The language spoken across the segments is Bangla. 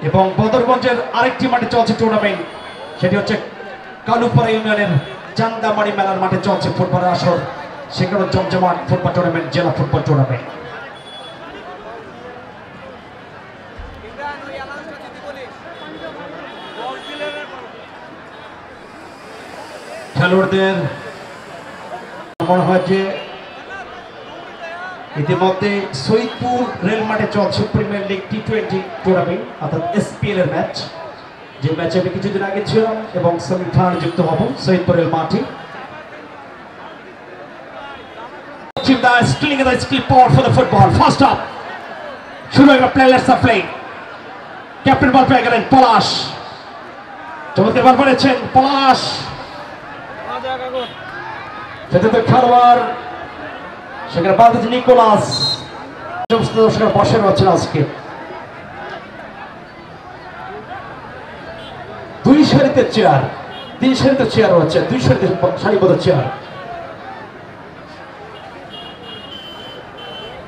এবং বদরগঞ্জের আরেকটি মাঠে চলছে টুর্নামেন্ট, সেটি হচ্ছে কালুপাড়া ইউনিয়নের চান্দামারি মেলার মাঠে চলছে ফুটবলের আসর। সেখানে জমজমাট ফুটবল টুর্নামেন্ট, জেলা ফুটবল টুর্নামেন্ট। খেলোয়াড়দের মনে হয় যে ইতিমধ্যে সৈয়দপুর রেল মাঠে চলছে প্রিমিয়ার লিগ টি20 টুর্নামেন্ট অর্থাৎ SPL এর ম্যাচ, যে ম্যাচে আমি কিছুদিন আগে ছিলাম এবং সেমিফাইনালে যুক্ত হব সৈয়দপুর রেল মাঠে। Stealing the skill power for the football. First up, shooting the players are playing. Captain ball player and Palash. চমৎকার বল পেয়েছেন পলাশ। সেটাতে খেলোয়াড় সেখানে বাঁধেছে নিকোলাস। বসে রয়েছেন আজকে দুই সারিতে চেয়ার, তিন সারিতে চেয়ার রয়েছে, দুই সারিতে সারিবদ্ধ চেয়ার।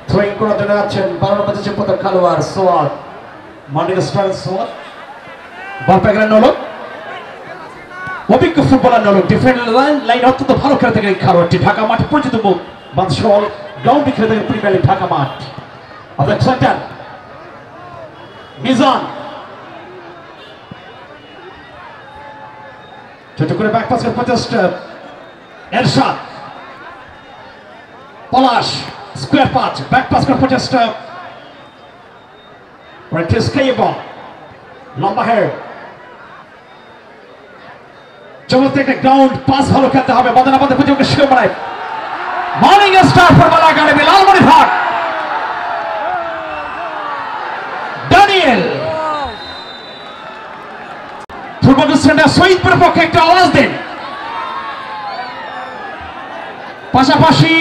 থ্রোয়িং করার জন্য আছেন 12 নম্বর পদক খেলোয়াড় সোয়াদ, মর্নিং স্টার সোয়াদ। বল পেয়ে গেলেন নলক, অভিজ্ঞ ফুটবলার নলক। ডিফেন্ড লাইন অত্যন্ত ভালো খেলে থাকে এই খেলোয়াড়টি। ঢাকা মাঠে পরিচিত মুখ, বাদশাল গ্রাউন্ডে খেলে থাকে প্রিমিয়ার লিগ ঢাকা মাঠ। অর্থাৎ সেন্টার মিজান ছোট করে ব্যাক পাস করে প্রচেষ্টা এরশাদ, পলাশ স্কোয়ার পাস, ব্যাক পাস করে প্রচেষ্টা লম্বা হেড। চমৎকার একটা গ্রাউন্ড পাস, ভালো খেলতে হবে। বদনাবাদে প্রতিযোগী Shiromoni morning star football academy Lalmonirhat. Daniel football centre সৈয়দপুরের পক্ষে একটা আওয়াজ দেন। পাশাপাশি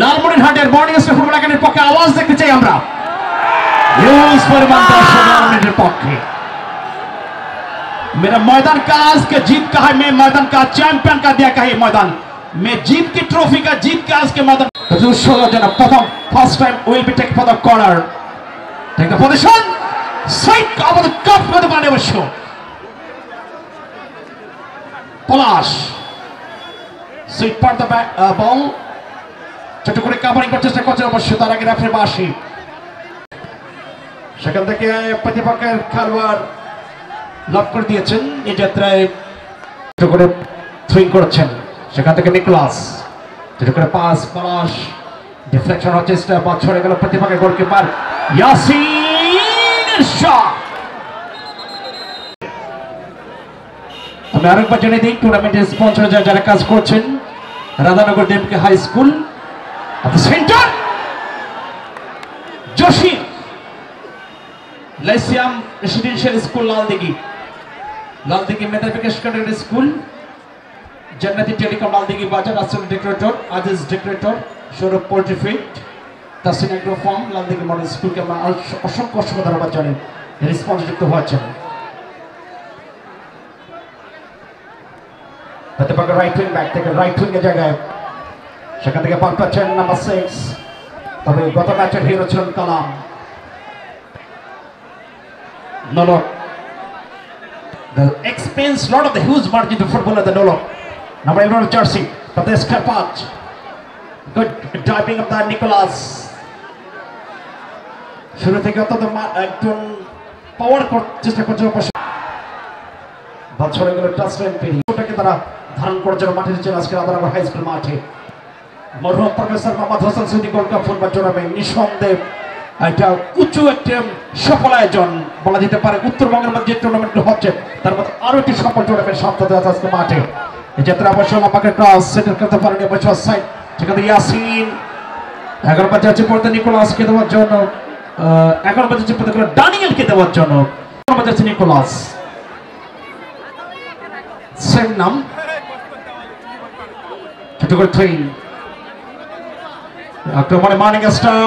লালমনিরহাটের মর্নিং স্টার ফুটবল একাডেমির পক্ষে আওয়াজ দেখতে চাই আমরা। হিউজ পরিমাণ দর্শক লালমনিরহাটের পক্ষে। मेरा मैदान का आज के जीत का है, मैं मैदान का चैंपियन का दिया का है मैदान, मैं जीत की ट्रॉफी का जीत का आज के मैदान। प्रथम first time will be take for the corner, take the position, side of the cup with the ball show। Palash sweet pass the ball, ছোট করে কাভারিং করার চেষ্টা করছেন অবশ্য, তার আগে রেফারি বাসি। সেখান থেকে প্রতিপক্ষের খেলোয়াড় লক করে দিয়েছেন। এই যাত্রায় ছোট করে থ্রোয়িং করছেন, সেখান থেকে নিকোলাস ছোট করে পাস, পলাশ ডিফ্লেকশন হচ্ছে, বল ছড়ে গেল প্রতিপক্ষের গোলকিপার ইয়াসিন শাহ। আমি আরেকবার জানিয়ে দিই, টুর্নামেন্টের স্পন্সর যারা কাজ করছেন, রাধানগর ডেমকে high school, centre Jasim lyceum residential school Laldighi, Laldighi মেধাবিকাশ cadet school, Jannati telecom Laldighi বাজার, আসল decorator Aziz decorator, Sourav poultry feed, Tasin agro farm, Laldighi model স্কুলকে আমরা অসংখ্য অসংখ্য ধন্যবাদ জানাই রেসপন্স যুক্ত হচ্ছেন। প্রতিপক্ষ রাইট উইং ব্যাক থেকে রাইট উইং এর জায়গায়, সেখান থেকে বল পাচ্ছেন নাম্বার 6, তবে গত ম্যাচের হিরো ছিলেন কালাম। Nolok, the expense lot of the huge margin to footballer the Nolok, number 11 jersey, but the Scarpat, good diving of the Nicholas. শুরু থেকে অত্যন্ত একজন পাওয়ার চেষ্টা করছে, বল ছড়ে গেল টাচ লাইন পেরিয়ে, ওটাকে তারা ধারণ করার জন্য মাঠে নিচ্ছেন আজকে রাধানগর হাই স্কুল মাঠে। মরহুম professor Mohammad Hossain Siddique gold cup football tournament নিঃসন্দেহে এটা উঁচু একটা সফল আয়োজন বলা যেতে পারে। উত্তরবঙ্গের মধ্যে যে টুর্নামেন্টগুলো হচ্ছে তার মধ্যে আরো একটি সফল টুর্নামেন্ট সপ্তাহে আছে আজকে মাঠে। এই যাত্রা অবশ্য আমাকে ক্রস সেটেল করতে পারেনি অবশ্য সাইড, সেখানে ইয়াসিন 11 বাজে আছে পড়তে নিকোলাসকে দেওয়ার জন্য, 11 বাজে আছে পড়তে ডানিয়েলকে দেওয়ার জন্য, 11 বাজে আছে নিকোলাস, সেম নাম, ছোট করে থ্রোয়িং আক্রমণে মর্নিং স্টার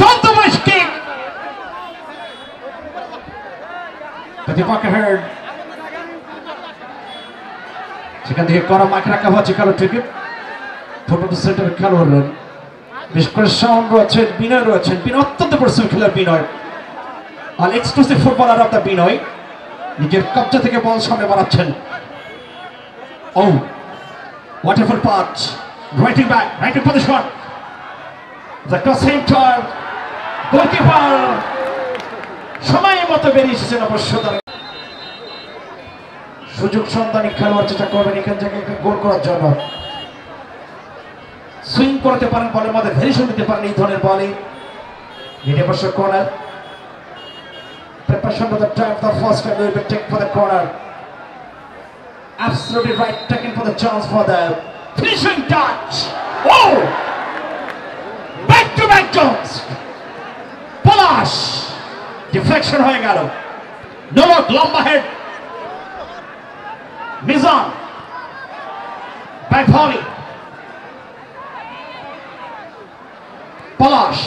14 ম্যাচ কিক, প্রতিপক্ষের হেড, সেখান থেকে করা মাকে রাখা হচ্ছে কালো থেকে ফুটবল সেন্টারের খেলোয়াড়, বিশেষ করে সাউন্ড রয়েছেন, বিনয় রয়েছেন, বিনয় অত্যন্ত পরিশ্রমী খেলোয়াড় বিনয়। An exclusive footballer of the Binoy. নিজের কবজা থেকে বল সামনে বাড়াচ্ছেন। Oh, wonderful pass. Right for the shot. The crossing turn. Goalkeeper. সময় মতো বেরিয়ে এসেছেন অবশ্য। সুযোগ সন্ধানী খেলোয়াড় চেষ্টা করবেন এখান থেকে গোল করার জন্য। সুইং করতে পারেন বলের মধ্যে, ভেরিয়েশন দিতে পারেন এই ধরনের বলে। এটা অবশ্য corner. Preparation for the time, the first time will be taken for the corner. Absolutely right, taken for the chance for the finishing touch. Oh! Back Jones. Palash. Deflection হয়ে গেল। Novak লম্বা head. Mizan. Back volley. Palash.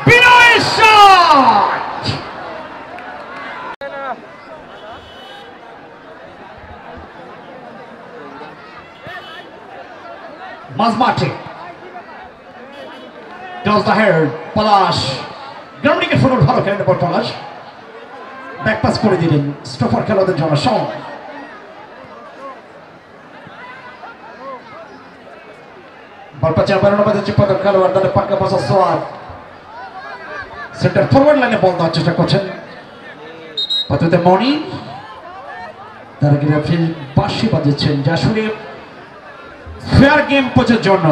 Binoy shot! Mazmati does the head. Palash. Grounding এর ফুটবল ভালো খেলেন এবার পলাশ। ব্যাক পাস করে দিলেন স্টপার খেলোয়াড়দের জন্য শন। বল পাচ্ছে বারোনা বাজে চিপাদক খেলোয়াড় দলে পাক্কা পাস সোয়াদ। সেন্টার ফরওয়ার্ড লাইনে বল দেওয়ার চেষ্টা করছেন পথে মনি। তার গ্রাফিল বাঁশি বাজাচ্ছেন যা আসলে ফেয়ার গেম কোচের জন্য,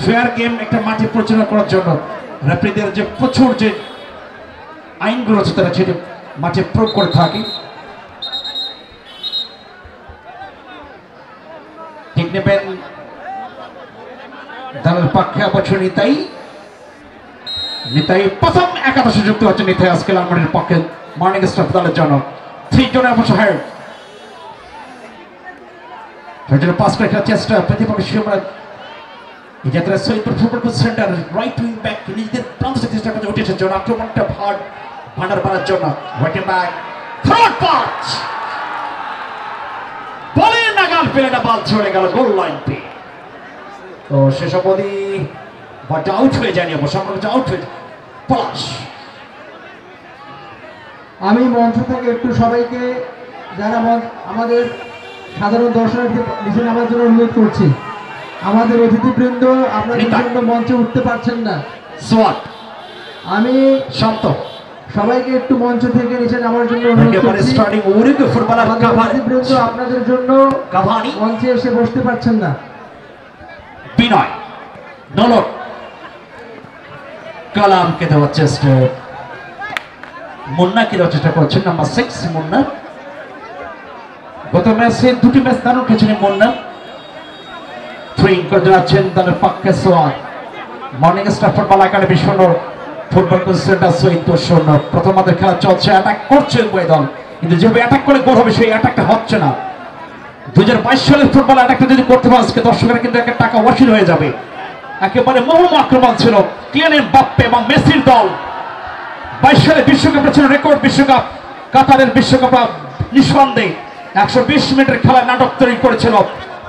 ফেয়ার গেম একটা মাঠে পরিচালনা করার জন্য রেফারিদের যে প্রচুর যে আইনগুলো আছে তারা সেটা মাঠে প্রয়োগ করে থাকে। ঠিক নেবেন দলের পক্ষে অবশ্য নিতাই প্রথম একাদশে যুক্ত হচ্ছে নিতাই আজকে লালমনির পক্ষে মর্নিং স্টার দলের জন্য। 3 জনের অবশ্য হেড পাস করে খেলার চেষ্টা প্রতিপক্ষ শিবরাজ। এই যাত্রা Saidpur football centre right wing back নিজেদের প্রান্ত থেকে চেষ্টা করতে উঠে এসেছে আক্রমণটা ভান্ডার বাড়ার জন্য। ওয়েটিং ব্যাক থার্ড পাস বলের নাগাল পেলে না, বল চলে গেল গোল লাইন পে। তো শেষ অবধি বলটা আউট হয়ে যায়নি, অবশ্য আউট হয়ে পলাশ। আমি মঞ্চ থেকে একটু সবাইকে যারা আমাদের সাধারণ দর্শনার্থী নিচে নামার জন্য অনুরোধ করছি। আমাদের অতিথিবৃন্দ আপনাদের জন্য মঞ্চে উঠতে পারছেন না। আমি শান্ত সবাইকে একটু মঞ্চ থেকে নিচে নামার জন্য অনুরোধ করছি। অতিথিবৃন্দ আপনাদের জন্য মঞ্চে এসে বসতে পারছেন না। বিনয় নলক কালামকে দেওয়ার চেষ্টা, মুন্নাকে দেওয়ার চেষ্টা করছেন নাম্বার 6 মুন্না। গত ম্যাচে দুটি ম্যাচ দারুণ খেলেছেন মুন্না। থ্রোইং করে যাচ্ছেন দলের পক্ষে সোয়াদ। মর্নিং স্টার ফুটবল একাডেমি শূন্য, ফুটবল সেন্টার সৈয়দ শূন্য। প্রথমার্ধের খেলা চলছে, অ্যাটাক করছে উভয় দল, কিন্তু যেভাবে অ্যাটাক করে গোল হবে সেই অ্যাটাকটা হচ্ছে না। 2022 সালের ফুটবল অ্যাটাকটা যদি করতে পারে আজকে দর্শকেরা কিন্তু একটা টাকা ওয়াসিল হয়ে যাবে। একেবারে মোহম আক্রমণ ছিল কিলিয়ান এমবাপ্পে এবং মেসির দল। 22 সালে বিশ্বকাপে ছিল রেকর্ড বিশ্বকাপ, কাতারের বিশ্বকাপ নিঃসন্দেহে 120 মিনিটের খেলায় নাটক তৈরি করেছিল।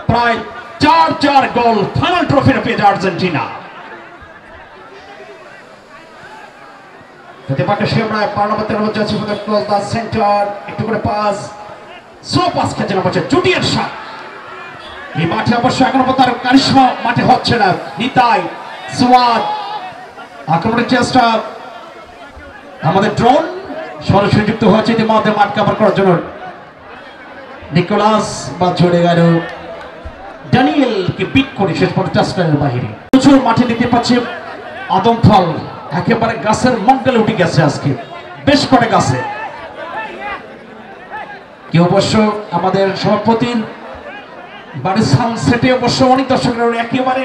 প্রায় 4 গোল, ফাইনাল ট্রফিটা পেয়েছে আর্জেন্টিনা। একটু করে পাস, স্লো পাস খেলছেন অবশ্য জুটিয়ার শট। এই মাঠে অবশ্য এখনো তার কারিশমা মাঠে হচ্ছে না। নিতাই সোয়াদ আক্রমণের চেষ্টা, আমাদের ড্রোন সরাসরি যুক্ত হয়েছে ইতিমধ্যে মাঠ কাভার করার জন্য। নিকোলাস বা চলে গেল ড্যানিয়েলকে বিট করে শেষ পর্যন্ত টাচলাইনের বাইরে। প্রচুর মাঠে দেখতে পাচ্ছি আদম ফল একেবারে গাছের মঙ্গলে উঠে গেছে আজকে বেশ কটা গাছে। কেউ অবশ্য আমাদের সভাপতির বাড়ির সানসেটে অবশ্য অনেক দর্শকরা একেবারে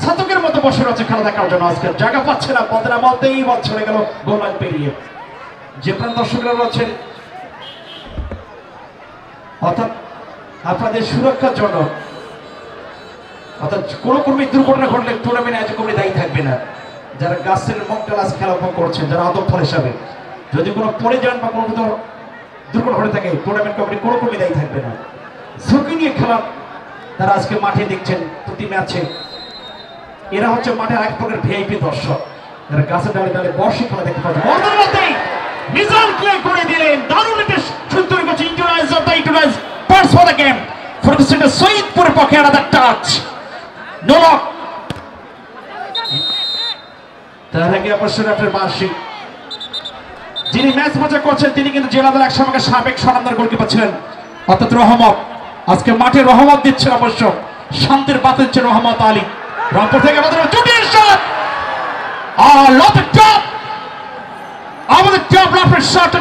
ছাতকের মতো বসে রয়েছে খেলা দেখার জন্য। আজকে জায়গা পাচ্ছে না, বদলা বলতেই বল চলে গেল গোল লাইন পেরিয়ে। যে প্রাণ দর্শকরা রয়েছেন অর্থাৎ আপনাদের সুরক্ষার জন্য, অর্থাৎ কোনো কর্মী দুর্ঘটনা ঘটলে টুর্নামেন্ট আয়োজক কমিটি দায়ী থাকবে না। যারা গাছের মকডাল আজ খেলা উপভোগ করছেন, যারা আদম ফল হিসাবে যদি কোনো পড়ে যান বা কোনো দুর্ঘটনা ঘটে থাকে টুর্নামেন্ট কমিটি কোনো কর্মী দায়ী থাকবে না। ঝুঁকি নিয়ে খেলা তারা আজকে মাঠে দেখছেন প্রতি ম্যাচে। এরা হচ্ছে মাঠের এক প্রকার ভিআইপি দর্শক। এর গাছে ডালে ডালে বর্ষি খেলা দেখতে পাচ্ছি বর্তমানে মধ্যেই মিজান ক্লে করে দিলেন দারুণ একটা সুন্দর গোল ইন্টারনাইজ অফ দ্য ইন্টারনাইজ pass for the game for the centre সৈয়দপুরের পক্ষে আলাদা টাচ নো লক তার আগে অবশ্যই আপনার বার্ষিক যিনি ম্যাচ মজা করছেন তিনি কিন্তু জেলা দল একসময় সাবেক স্বনামদার গোলকিপার ছিলেন অর্থাৎ রহমত আজকে মাঠে রহমত দিচ্ছেন অবশ্য শান্তির বাত হচ্ছে রহমত আলী রংপুর থেকে আমাদের জুটির শট আর লট টপ আমাদের টপ রাফের শট